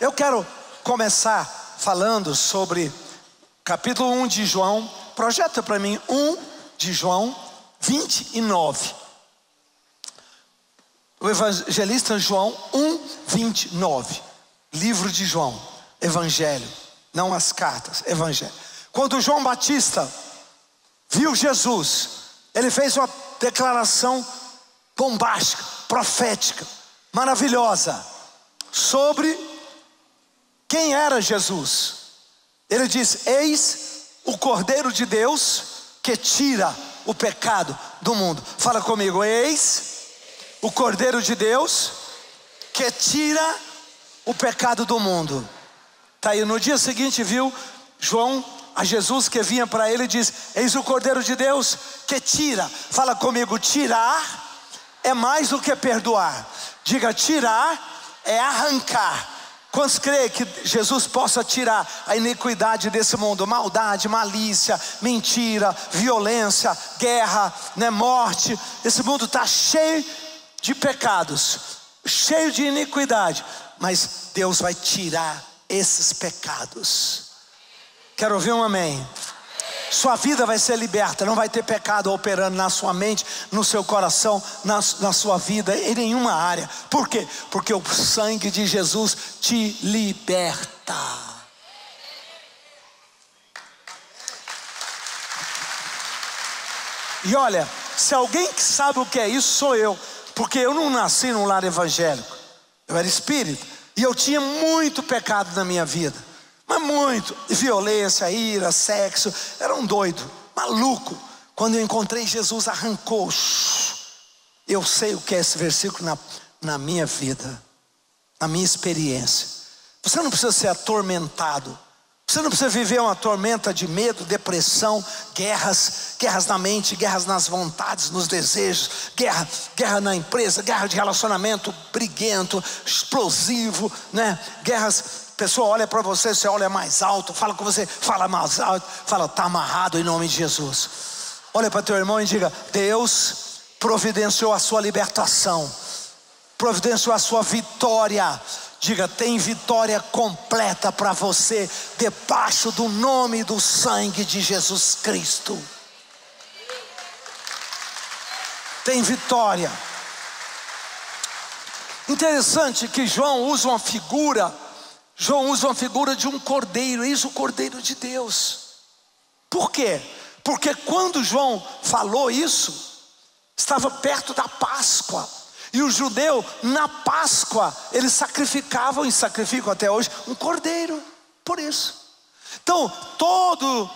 Eu quero começar falando sobre capítulo 1 de João. Projeta para mim 1 de João 29. O evangelista João 1:29. Livro de João, evangelho, não as cartas, evangelho. Quando João Batista viu Jesus, ele fez uma declaração bombástica, profética, maravilhosa, sobre quem era Jesus. Ele diz: eis o Cordeiro de Deus que tira o pecado do mundo. Fala comigo: eis o Cordeiro de Deus que tira o pecado do mundo. Tá aí, no dia seguinte viu João a Jesus que vinha para ele e diz: eis o Cordeiro de Deus que tira. Fala comigo: tirar é mais do que perdoar. Diga: tirar é arrancar. Quantos creem que Jesus possa tirar a iniquidade desse mundo? Maldade, malícia, mentira, violência, guerra, morte. Esse mundo está cheio de pecados, cheio de iniquidade, mas Deus vai tirar esses pecados. Quero ouvir um amém. Sua vida vai ser liberta, não vai ter pecado operando na sua mente, no seu coração, na sua vida, em nenhuma área. Por quê? Porque o sangue de Jesus te liberta. E olha, se alguém que sabe o que é isso, sou eu. Porque eu não nasci num lar evangélico, eu era espírita, e eu tinha muito pecado na minha vida, mas muito, violência, ira, sexo. Era um doido, maluco. Quando eu encontrei Jesus, arrancou. Eu sei o que é esse versículo na minha vida, na minha experiência. Você não precisa ser atormentado, você não precisa viver uma tormenta de medo, depressão, guerras na mente, guerras nas vontades, nos desejos, guerra na empresa, guerra de relacionamento briguento, explosivo, guerras. Pessoa olha para você, você olha mais alto, fala com você, fala mais alto, fala: está amarrado em nome de Jesus. Olha para teu irmão e diga: Deus providenciou a sua libertação, providenciou a sua vitória. Diga: tem vitória completa para você, debaixo do nome e do sangue de Jesus Cristo. Tem vitória. Interessante que João usa uma figura de um cordeiro. Eis o Cordeiro de Deus. Por quê? Porque quando João falou isso, estava perto da Páscoa. E o judeu, na Páscoa, eles sacrificavam e sacrificam até hoje um cordeiro. Por isso. Então, todo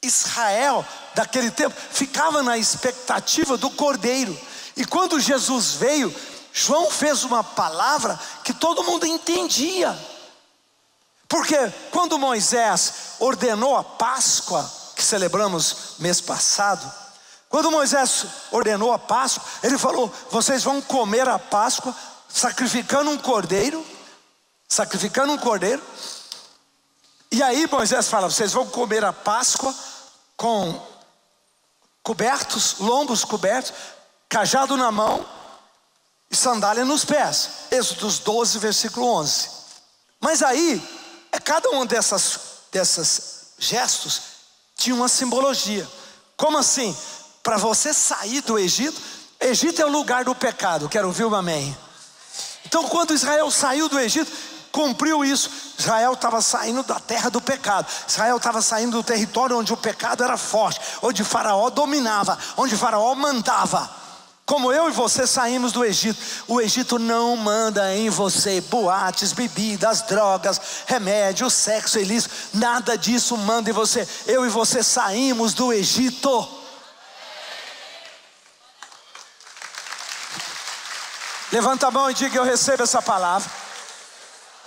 Israel daquele tempo ficava na expectativa do cordeiro. E quando Jesus veio, João fez uma palavra que todo mundo entendia. Porque quando Moisés ordenou a Páscoa, que celebramos mês passado, quando Moisés ordenou a Páscoa, ele falou: vocês vão comer a Páscoa sacrificando um cordeiro. E aí Moisés fala: vocês vão comer a Páscoa com lombos cobertos, cajado na mão e sandália nos pés. Êxodo 12, versículo 11. Mas aí, cada um desses gestos tinha uma simbologia. Como assim? Para você sair do Egito, Egito é o lugar do pecado. Quero ouvir um amém. Então, quando Israel saiu do Egito, cumpriu isso. Israel estava saindo da terra do pecado. Israel estava saindo do território onde o pecado era forte, onde Faraó dominava, onde Faraó mandava. Como eu e você saímos do Egito. O Egito não manda em você boates, bebidas, drogas, remédios, sexo ilícito. Nada disso manda em você. Eu e você saímos do Egito. Levanta a mão e diga: eu recebo essa palavra.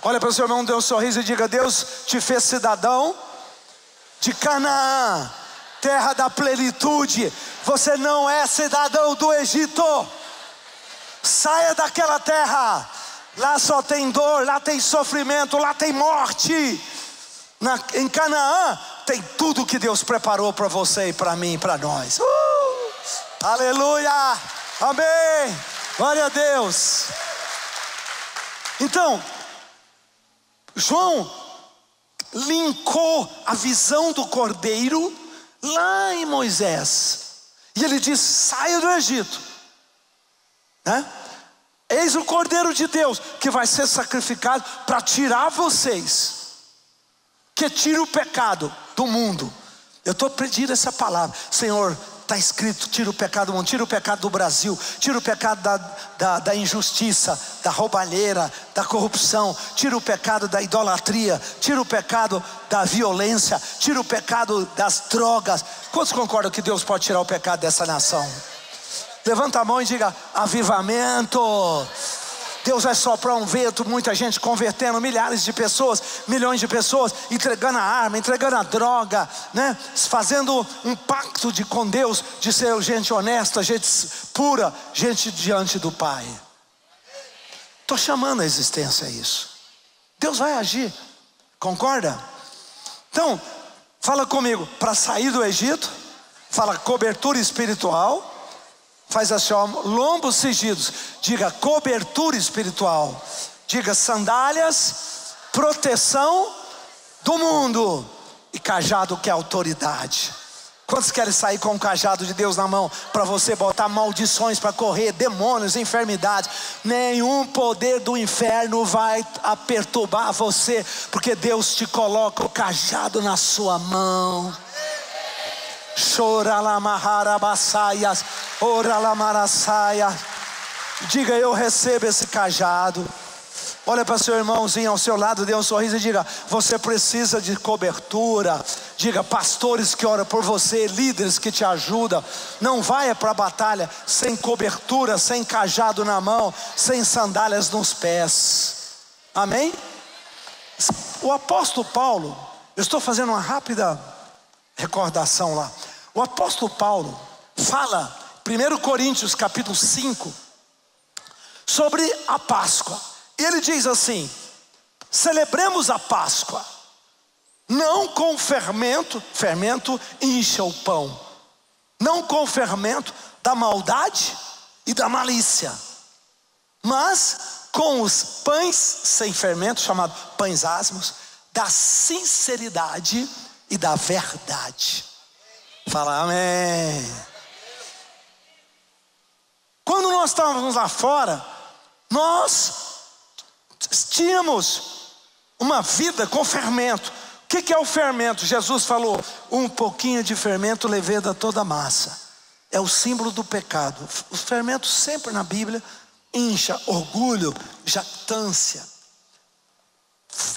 Olha para o seu irmão, dê um sorriso e diga: Deus te fez cidadão de Canaã, terra da plenitude. Você não é cidadão do Egito. Saia daquela terra. Lá só tem dor, lá tem sofrimento, lá tem morte. Em Canaã tem tudo que Deus preparou para você e para mim e para nós. Aleluia, amém, glória a Deus. Então, João linkou a visão do cordeiro lá em Moisés. E ele diz: saia do Egito, né? Eis o cordeiro de Deus que vai ser sacrificado para tirar vocês, que tira o pecado do mundo. Eu estou pedindo essa palavra, Senhor. Está escrito: tira o pecado do mundo, tira o pecado do Brasil, tira o pecado da injustiça, da roubalheira, da corrupção, tira o pecado da idolatria, tira o pecado da violência, tira o pecado das drogas. Quantos concordam que Deus pode tirar o pecado dessa nação? Levanta a mão e diga: avivamento. Deus vai soprar um vento, muita gente convertendo, milhares de pessoas, milhões de pessoas, entregando a arma, entregando a droga, né? Fazendo um pacto com Deus, de ser gente honesta, gente pura, gente diante do Pai. Estou chamando a existência a isso. Deus vai agir, concorda? Então, fala comigo: para sair do Egito, fala cobertura espiritual. Faz assim, ó, lombos cingidos. Diga cobertura espiritual. Diga sandálias, proteção do mundo. E cajado, que é autoridade. Quantos querem sair com o cajado de Deus na mão, para você botar maldições para correr, demônios, enfermidades? Nenhum poder do inferno vai perturbar você, porque Deus te coloca o cajado na sua mão. Chora la maharabasaias, ora la marasaia. Diga: eu recebo esse cajado. Olha para seu irmãozinho ao seu lado, dê um sorriso e diga: você precisa de cobertura. Diga: pastores que oram por você, líderes que te ajudam. Não vai para a batalha sem cobertura, sem cajado na mão, sem sandálias nos pés. Amém? O apóstolo Paulo, eu estou fazendo uma rápida recordação lá. O apóstolo Paulo fala, 1 Coríntios capítulo 5, sobre a Páscoa. E ele diz assim: celebremos a Páscoa, não com fermento, fermento incha o pão, não com fermento da maldade e da malícia, mas com os pães sem fermento, chamados pães asmos, da sinceridade e da verdade. Fala amém. Quando nós estávamos lá fora, nós tínhamos uma vida com fermento. O que é o fermento? Jesus falou: um pouquinho de fermento leveda toda a massa. É o símbolo do pecado. Os fermentos sempre na Bíblia incha, orgulho, jactância.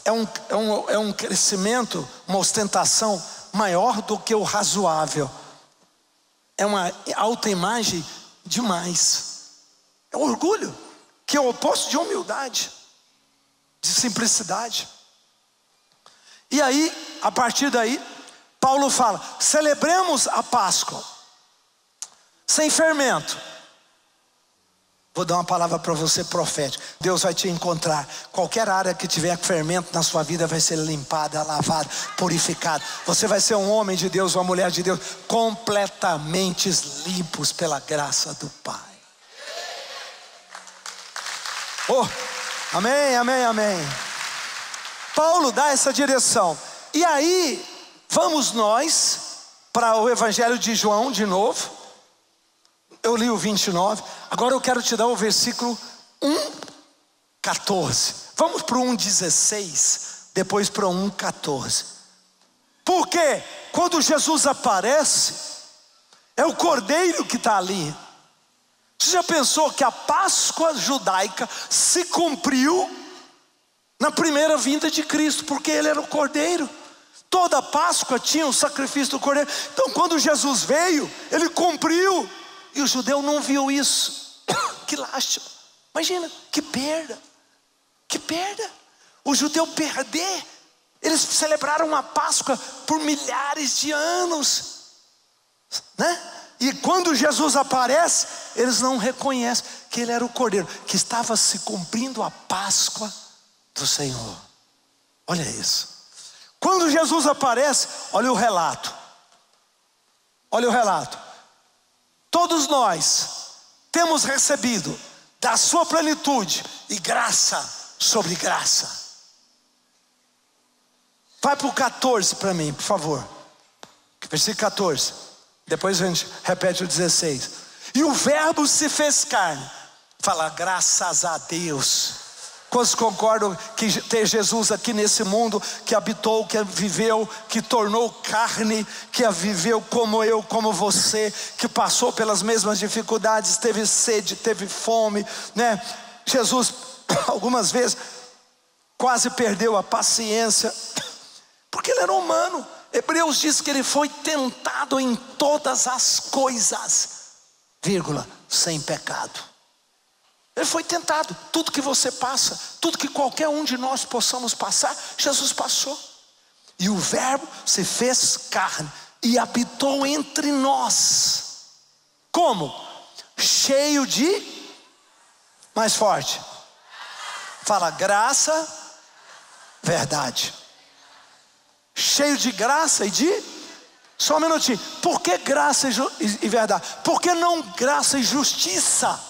É um crescimento, uma ostentação maior do que o razoável. É uma autoimagem demais. É orgulho, que é o oposto de humildade, de simplicidade. E aí, a partir daí, Paulo fala: celebremos a Páscoa sem fermento. Vou dar uma palavra para você profética. Deus vai te encontrar. Qualquer área que tiver fermento na sua vida vai ser limpada, lavada, purificada. Você vai ser um homem de Deus, uma mulher de Deus, completamente limpos pela graça do Pai. Oh, amém, amém, amém. Paulo dá essa direção. E aí, vamos nós para o Evangelho de João de novo. Eu li o 29, agora eu quero te dar o versículo 1:14. Vamos para o 1:16, depois para o 1:14. Porque quando Jesus aparece, é o cordeiro que está ali. Você já pensou que a Páscoa judaica se cumpriu na primeira vinda de Cristo, porque ele era o cordeiro? Toda Páscoa tinha o sacrifício do cordeiro. Então quando Jesus veio, ele cumpriu. E o judeu não viu isso. Que lástima. Imagina, que perda. Que perda. O judeu perder. Eles celebraram uma Páscoa por milhares de anos, né? E quando Jesus aparece, eles não reconhecem que ele era o cordeiro, que estava se cumprindo a Páscoa do Senhor. Olha isso. Quando Jesus aparece, olha o relato. Olha o relato. Todos nós temos recebido da sua plenitude e graça sobre graça. Vai para o 14 para mim, por favor. Versículo 14. Depois a gente repete o 16. E o verbo se fez carne. Fala, graças a Deus. Quantos concordam que ter Jesus aqui nesse mundo, que habitou, que viveu, que tornou carne, que viveu como eu, como você, que passou pelas mesmas dificuldades, teve sede, teve fome, né? Jesus algumas vezes quase perdeu a paciência, porque ele era humano. Hebreus diz que ele foi tentado em todas as coisas, vírgula, sem pecado. Ele foi tentado. Tudo que você passa, tudo que qualquer um de nós possamos passar, Jesus passou. E o verbo se fez carne e habitou entre nós. Como? Cheio de, mais forte, fala, graça, verdade. Cheio de graça e de, só um minutinho, por que graça e verdade? Por que não graça e justiça?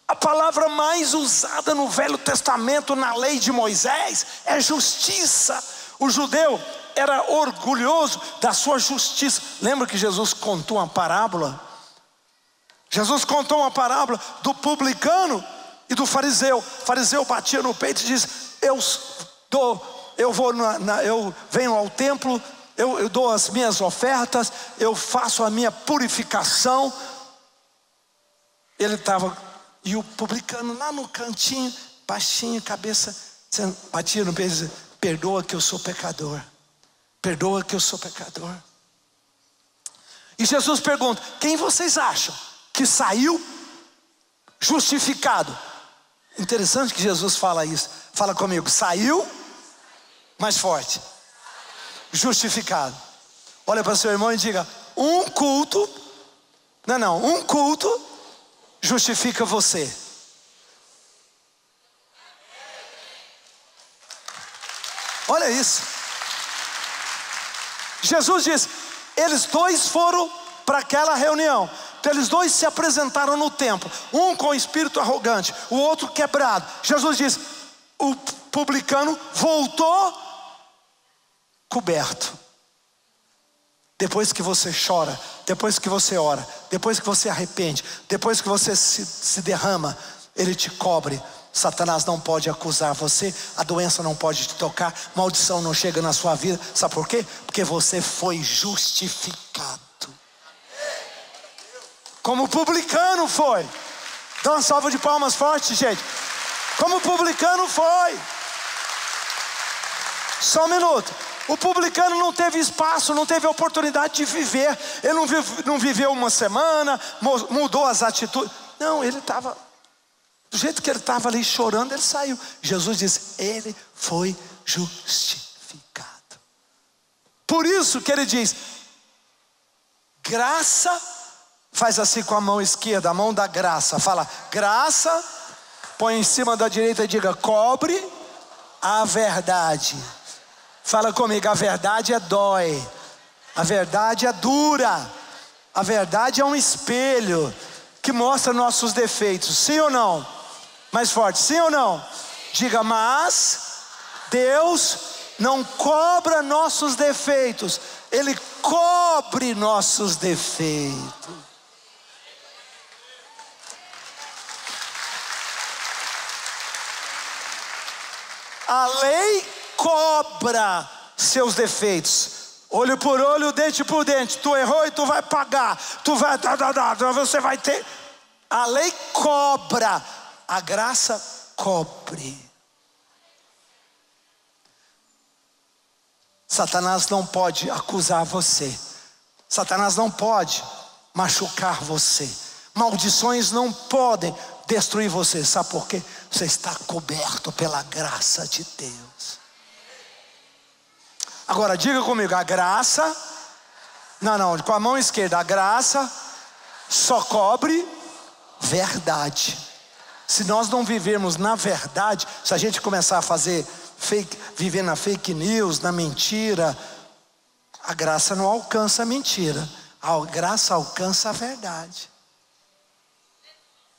A palavra mais usada no Velho Testamento, na lei de Moisés, é justiça. O judeu era orgulhoso da sua justiça. Lembra que Jesus contou uma parábola? Jesus contou uma parábola do publicano e do fariseu. O fariseu batia no peito e diz, eu venho ao templo, eu dou as minhas ofertas, eu faço a minha purificação. Ele estava... E o publicano lá no cantinho, baixinho, cabeça, batia no peito e dizia, perdoa que eu sou pecador. Perdoa que eu sou pecador. E Jesus pergunta, quem vocês acham que saiu justificado? Interessante que Jesus fala isso. Fala comigo, saiu, mais forte, justificado. Olha para seu irmão e diga, um culto justifica você. Olha isso. Jesus diz, eles dois foram para aquela reunião. Então eles dois se apresentaram no templo, um com espírito arrogante, o outro quebrado. Jesus diz, o publicano voltou coberto. Depois que você chora, depois que você ora, depois que você arrepende, depois que você se derrama, ele te cobre. Satanás não pode acusar você, a doença não pode te tocar, maldição não chega na sua vida. Sabe por quê? Porque você foi justificado, como o publicano foi. Dá uma salva de palmas forte, gente. Como o publicano foi. Só um minuto. O publicano não teve espaço, não teve oportunidade de viver. Ele não viveu uma semana, mudou as atitudes. Não, ele estava, do jeito que ele estava ali chorando, ele saiu. Jesus diz, ele foi justificado. Por isso que ele diz, graça, faz assim com a mão esquerda, a mão da graça. Fala, graça, põe em cima da direita e diga, cobre a verdade. Fala comigo, a verdade dói, a verdade é dura, a verdade é um espelho que mostra nossos defeitos, sim ou não? Mais forte, sim ou não? Diga, mas Deus não cobra nossos defeitos, Ele cobre nossos defeitos. A lei cobra seus defeitos, olho por olho, dente por dente. Tu errou e tu vai pagar, tu vai você vai ter. A lei cobra, a graça cobre. Satanás não pode acusar você, Satanás não pode machucar você, maldições não podem destruir você. Sabe por quê? Você está coberto pela graça de Deus. Agora diga comigo, a graça, com a mão esquerda, a graça só cobre verdade. Se nós não vivermos na verdade, se a gente começar a viver na fake news, na mentira, a graça não alcança a mentira, a graça alcança a verdade.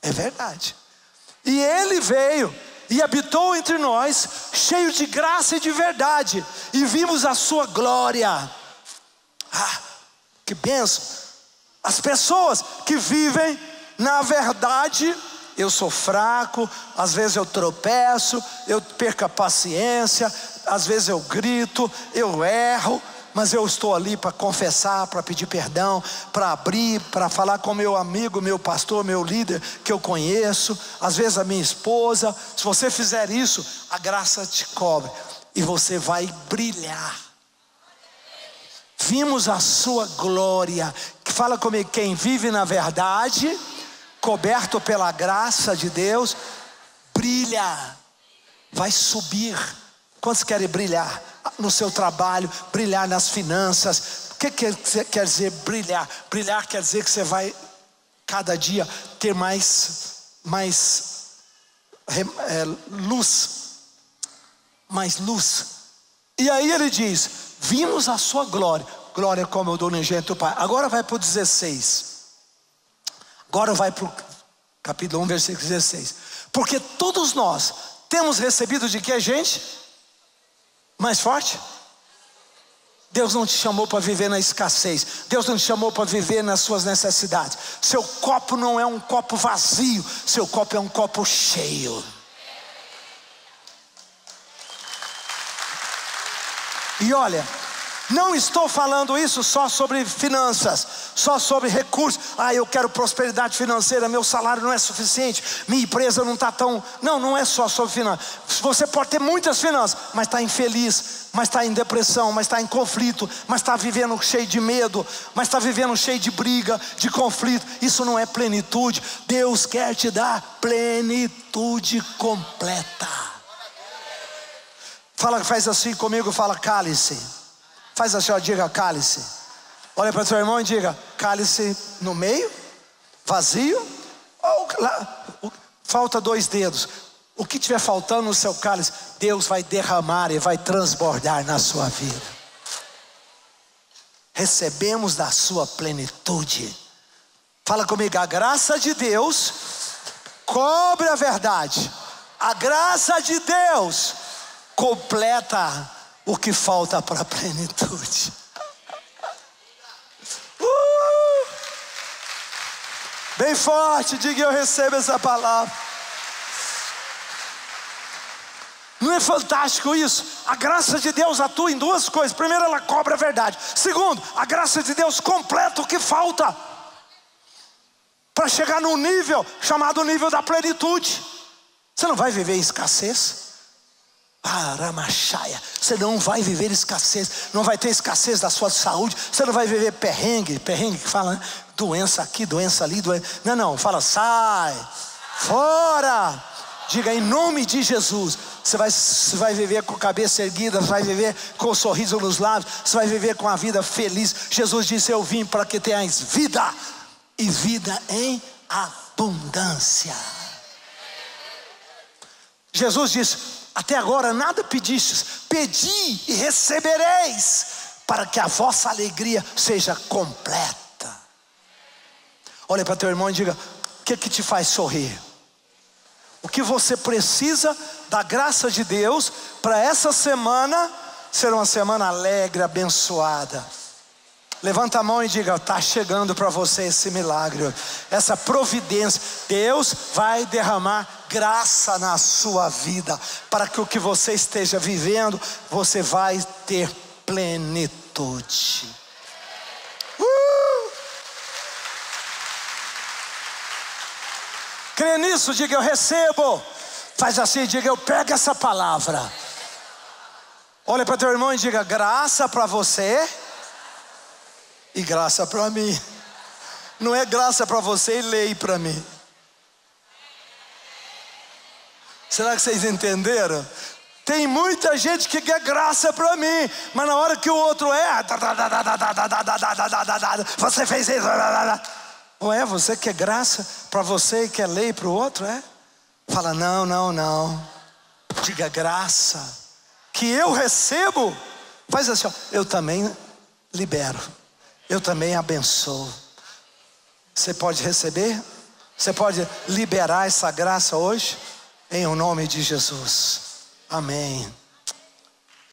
É verdade. E ele veio e habitou entre nós, cheio de graça e de verdade, e vimos a sua glória. Ah, que bênção! As pessoas que vivem na verdade. Eu sou fraco, às vezes eu tropeço, eu perco a paciência, às vezes eu grito, eu erro, mas eu estou ali para confessar, para pedir perdão, para abrir, para falar com meu amigo, meu pastor, meu líder que eu conheço, às vezes a minha esposa. Se você fizer isso, a graça te cobre e você vai brilhar. Vimos a sua glória. Fala comigo, quem vive na verdade, coberto pela graça de Deus, brilha, vai subir. Quantos querem brilhar no seu trabalho, brilhar nas finanças? O que quer dizer brilhar? Brilhar quer dizer que você vai cada dia ter mais luz. E aí ele diz: vimos a sua glória. Glória como eu dou no unigênito do Pai. Agora vai para o 16. Agora vai para o capítulo 1, versículo 16. Porque todos nós temos recebido de que, gente? Mais forte? Deus não te chamou para viver na escassez. Deus não te chamou para viver nas suas necessidades. Seu copo não é um copo vazio. Seu copo é um copo cheio. E olha, não estou falando isso só sobre finanças, só sobre recursos. Eu quero prosperidade financeira, meu salário não é suficiente, minha empresa não está tão... Não é só sobre finanças. Você pode ter muitas finanças, mas está infeliz, mas está em depressão, mas está em conflito, mas está vivendo cheio de medo, mas está vivendo cheio de briga, de conflito. Isso não é plenitude. Deus quer te dar plenitude completa. Faz assim comigo, fala cálice. Faz assim, ó, diga cálice. Olha para o seu irmão e diga: cálice no meio, vazio, ou falta 2 dedos. O que tiver faltando no seu cálice, Deus vai derramar e vai transbordar na sua vida. Recebemos da sua plenitude. Fala comigo, a graça de Deus cobre a verdade. A graça de Deus completa o que falta para a plenitude. Bem forte, diga: eu recebo essa palavra. Não é fantástico isso? A graça de Deus atua em 2 coisas. Primeiro, ela cobre a verdade. Segundo, a graça de Deus completa o que falta para chegar num nível chamado nível da plenitude. Você não vai viver em escassez. Aramachaia, você não vai viver escassez, não vai ter escassez da sua saúde, você não vai viver perrengue que fala, né? Doença aqui, doença ali, não, fala sai, fora, diga em nome de Jesus. Você vai viver com a cabeça erguida, você vai viver com o sorriso nos lábios, você vai viver com a vida feliz. Jesus disse: eu vim para que tenhais vida, e vida em abundância. Jesus disse: até agora nada pedistes, pedi e recebereis, para que a vossa alegria seja completa. Olha para teu irmão e diga: o que te faz sorrir? O que você precisa da graça de Deus para essa semana ser uma semana alegre, abençoada? Levanta a mão e diga: está chegando para você esse milagre, essa providência. Deus vai derramar graça na sua vida, para que o que você esteja vivendo, você vai ter plenitude. Crê nisso, diga: eu recebo. Faz assim, diga: eu pego essa palavra. Olha para teu irmão e diga: graça para você e graça para mim. Não é graça para você e lei para mim. Será que vocês entenderam? Tem muita gente que quer graça para mim, mas na hora que o outro você fez isso, não é? Você quer graça para você e quer lei para o outro, é? Fala: não. Diga: graça que eu recebo. Faz assim, ó, eu também libero, eu também abençoo. Você pode receber? Você pode liberar essa graça hoje? em o nome de Jesus. Amém.